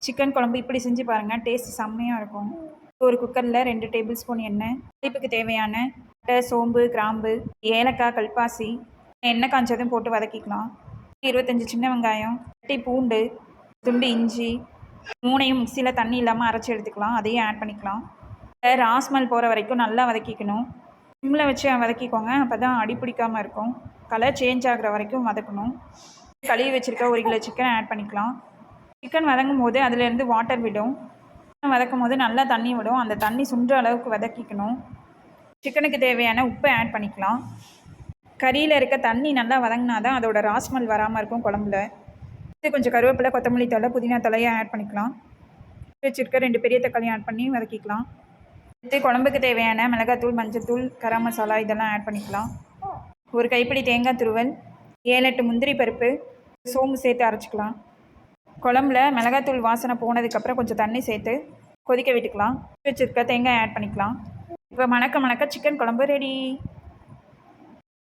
Chicken குழம்பு இப்படி செஞ்சு பாருங்கள், டேஸ்ட் செம்மையாக இருக்கும். ஒரு குக்கரில் 2 டேபிள் ஸ்பூன் எண்ணெய், இனிப்புக்கு தேவையான பட்டை, சோம்பு, கிராம்பு, ஏலக்காய், கல்பாசி, எண்ணெய் காய்ச்சதும் போட்டு வதக்கிக்கலாம். 25 சின்ன வெங்காயம், கட்டி பூண்டு, துண்டு இஞ்சி, மூணையும் மிக்சியில் தண்ணி இல்லாமல் அரைச்சி எடுத்துக்கலாம். அதையும் ஆட் பண்ணிக்கலாம். ராஸ்மல் போகிற வரைக்கும் நல்லா வதக்கிக்கணும். சிம்மில் வச்சு வதக்கிக்கோங்க, அப்போ தான் அடி பிடிக்காமல் இருக்கும். கலர் சேஞ்ச் ஆகிற வரைக்கும் வதக்கணும். கழுவி வச்சுருக்க 1 கிலோ சிக்கனை ஆட் பண்ணிக்கலாம். சிக்கன் வதங்கும் போது அதிலேருந்து வாட்டர் விடும். வதக்கும் போது நல்லா தண்ணி விடும். அந்த தண்ணி சுண்டுற அளவுக்கு வதக்கிக்கணும். சிக்கனுக்கு தேவையான உப்பை ஆட் பண்ணிக்கலாம். கறியில் இருக்க தண்ணி நல்லா வதங்கினா தான் அதோட ராஸ்மல் வராமல் இருக்கும் குழம்புல. இது கொஞ்சம் கருவேப்பிலை, கொத்தமல்லி தழை, புதினா தலையை ஆட் பண்ணிக்கலாம். வச்சுருக்க 2 பெரிய தக்காளி ஆட் பண்ணி வதக்கிக்கலாம். அடுத்து குழம்புக்கு தேவையான மிளகாத்தூள், மஞ்சத்தூள், கரம் மசாலா இதெல்லாம் ஆட் பண்ணிக்கலாம். ஒரு கைப்பிடி தேங்காய் துருவல், 7-8 முந்திரி பருப்பு, சோம்பு சேர்த்து அரைச்சிக்கலாம். குழம்புல மிளகாத்தூள் வாசனை போனதுக்கப்புறம் கொஞ்சம் தண்ணி சேர்த்து கொதிக்க விட்டுக்கலாம். வச்சுருக்க தேங்காய் ஆட் பண்ணிக்கலாம். இப்போ மணக்க மணக்க சிக்கன் குழம்பு ரெடி.